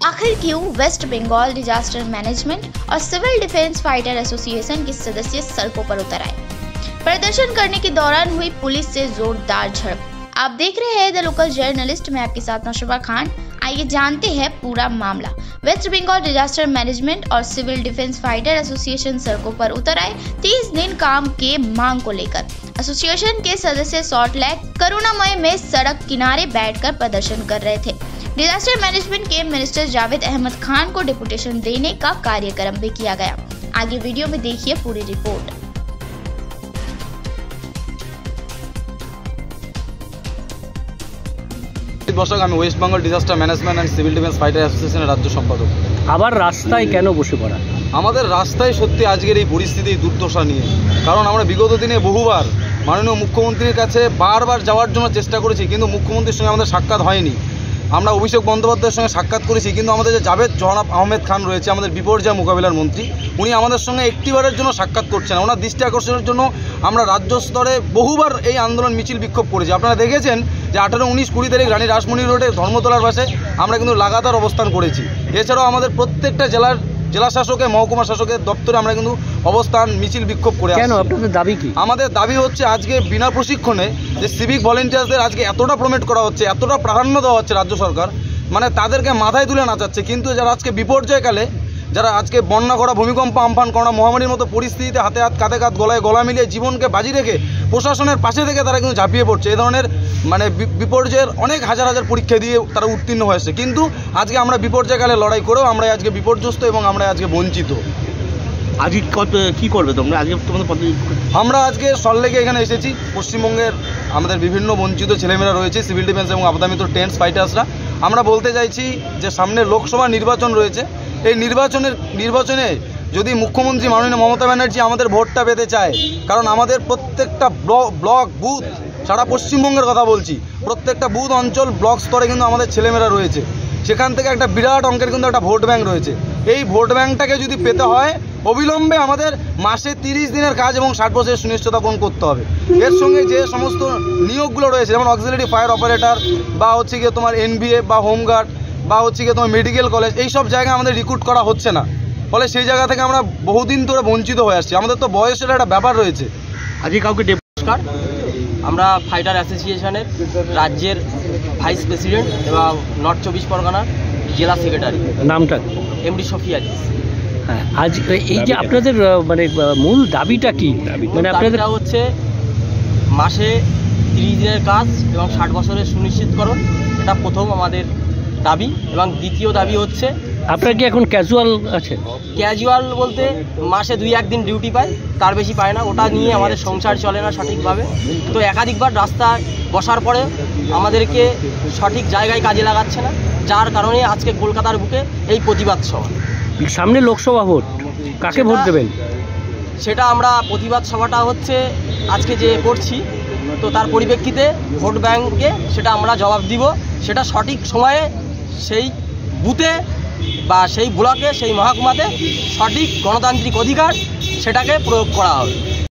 आखिर क्यों waste Bengal disaster management और सिविल डिफेंस फाइटर एसोसिएशन के सदस्य सड़कों पर उतर आए? प्रदर्शन करने के दौरान हुई पुलिस से जोरदार झड़प। आप देख रहे हैं द लोकल जर्नलिस्ट में आपके साथ नौशबा खान। आइए जानते हैं पूरा मामला। वेस्ट बंगाल डिजास्टर मैनेजमेंट और सिविल डिफेंस फाइटर एसोसिएशन सड़कों पर उतर आए 30 दिन काम के मांग को लेकर। एसोसिएशन के सदस्य सॉल्ट लेक करुणामय में सड़क किनारे बैठकर प्रदर्शन कर रहे थे। डिजास्टर मैनेजमेंट के मिनिस्टर जावेद अहमद खान को डिपुटेशन देने का कार्यक्रम भी किया गया। आगे वीडियो में देखिए पूरी रिपोर्ट। বছর আমি West Bengal disaster management and civil defence fighter অ্যাসোসিয়েশনের রাজ্য সম্পাদক। আবার রাস্তায় কেন বসে পড়া? আমাদের রাস্তায় সত্যি আজকের এই পরিস্থিতি দুর্দশা নিয়ে, কারণ আমরা বিগত দিনে বহুবার মাননীয় মুখ্যমন্ত্রীর কাছে বারবার যাওয়ার জন্য চেষ্টা করেছি, কিন্তু মুখ্যমন্ত্রীর সঙ্গে আমাদের সাক্ষাৎ হয়নি। আমরা অভিষেক বন্দ্যোপাধ্যায়ের সঙ্গে সাক্ষাৎ করেছি, কিন্তু আমাদের যে জাভেদ জনাব আহমেদ খান রয়েছে, আমাদের বিপর্যয় মোকাবিলার মন্ত্রী, উনি আমাদের সঙ্গে একটিবারের জন্য সাক্ষাৎ করছেন। ওনার দৃষ্টি আকর্ষণের জন্য আমরা রাজ্য স্তরে বহুবার এই আন্দোলন মিছিল বিক্ষোভ করেছি। আপনারা দেখেছেন যে 18, 19, 20 তারিখ রানী রাসমণি রোডে ধর্মতলার পাশে আমরা কিন্তু লাগাতার অবস্থান করেছি। এছাড়াও আমাদের প্রত্যেকটা জেলা শাসকের, মহকুমা শাসকের দপ্তরে আমরা কিন্তু অবস্থান মিছিল বিক্ষোভ করে। কেন আপনাদের দাবি কি? আমাদের দাবি হচ্ছে আজকে বিনা প্রশিক্ষণে যে সিভিক ভলেন্টিয়ারদের আজকে এতটা প্রমোট করা হচ্ছে, এতটা প্রাধান্য দেওয়া হচ্ছে রাজ্য সরকার, মানে তাদেরকে মাথায় তুলে নাচাচ্ছে। কিন্তু যারা আজকে বিপর্যয়কালে, যারা আজকে বন্যা করা, ভূমিকম্প, আমফান করা, মহামারীর মতো পরিস্থিতিতে হাতে হাত কাঁধে কাঁধ গলায় গলা মিলিয়ে জীবনকে বাজি রেখে প্রশাসনের পাশে থেকে তারা কিন্তু ঝাঁপিয়ে পড়ছে। এই ধরনের মানে বিপর্যয়ের অনেক হাজার হাজার পরীক্ষা দিয়ে তারা উত্তীর্ণ হয়েছে, কিন্তু আজকে আমরা বিপর্যয়কালে লড়াই করেও আমরা আজকে বিপর্যস্ত এবং আমরা আজকে বঞ্চিত। আজকে কি করবে তোমরা? আজকে তোমাদের আমরা আজকে সল্টলেকে এখানে এসেছি। পশ্চিমবঙ্গের আমাদের বিভিন্ন বঞ্চিত ছেলেমেয়েরা রয়েছে, সিভিল ডিফেন্স এবং আপদামিত্র টেন্স ফাইটার্সরা। আমরা বলতে চাইছি যে সামনে লোকসভা নির্বাচন রয়েছে। এই নির্বাচনে যদি মুখ্যমন্ত্রী মাননীয় মমতা ব্যানার্জি আমাদের ভোটটা পেতে চায়, কারণ আমাদের প্রত্যেকটা ব্লক বুথ, সারা পশ্চিমবঙ্গের কথা বলছি, প্রত্যেকটা বুথ অঞ্চল ব্লক স্তরে কিন্তু আমাদের ছেলেমেয়েরা রয়েছে। সেখান থেকে একটা বিরাট অঙ্কের কিন্তু একটা ভোট ব্যাঙ্ক রয়েছে। এই ভোট ব্যাঙ্কটাকে যদি পেতে হয়, অবিলম্বে আমাদের মাসে 30 দিনের কাজ এবং 60 বছরের সুনিশ্চিতকরণ করতে হবে। এর সঙ্গে যে সমস্ত নিয়োগগুলো রয়েছে, যেমন অক্সিলারি ফায়ার অপারেটর বা হচ্ছে গিয়ে তোমার এনবিএ বা হোমগার্ড বা হচ্ছে গিয়ে তোমার মেডিকেল কলেজ, এই সব জায়গায় আমাদের রিক্রুট করা হচ্ছে না। ফলে সেই জায়গা থেকে আমরা বহুদিন ধরে বঞ্চিত হয়ে আসছি। আমাদের তো বয়সের একটা ব্যাপার রয়েছে। আজকে কাউকে নমস্কার, আমরা ফাইটার অ্যাসোসিয়েশনের রাজ্যের ভাইস প্রেসিডেন্ট এবং নর্থ 24 পরগনার জেলা সেক্রেটারি। নামটা? এমডি শফিয়া। হ্যাঁ, আজ এই যে আপনাদের মানে মূল দাবিটা কি? মানে আপনাদের হচ্ছে মাসে 30 দিনের কাজ এবং 60 বছরের সুনিশ্চিতকরণ, এটা প্রথম আমাদের দাবি। এবং দ্বিতীয় দাবি হচ্ছে, আপনার কি এখন ক্যাজুয়াল আছে? ক্যাজুয়াল বলতে মাসে 2-1 দিন ডিউটি পায়, তার বেশি পায় না। ওটা নিয়ে আমাদের সংসার চলে না সঠিকভাবে। তো একাধিকবার রাস্তায় বসার পরে আমাদেরকে সঠিক জায়গায় কাজে লাগাচ্ছে না, যার কারণে আজকে কলকাতার বুকে এই প্রতিবাদ সভা। সামনে লোকসভা ভোট, কাকে ভোট দেবেন? সেটা আমরা প্রতিবাদ সভাটা হচ্ছে আজকে যে করছি, তো তার পরিপ্রেক্ষিতে ভোট ব্যাংকে সেটা আমরা জবাব দিব। সেটা সঠিক সময়ে সেই বুথে বা সেই ব্লকে, সেই মহকুমাতে সঠিক গণতান্ত্রিক অধিকার সেটাকে প্রয়োগ করা হবে।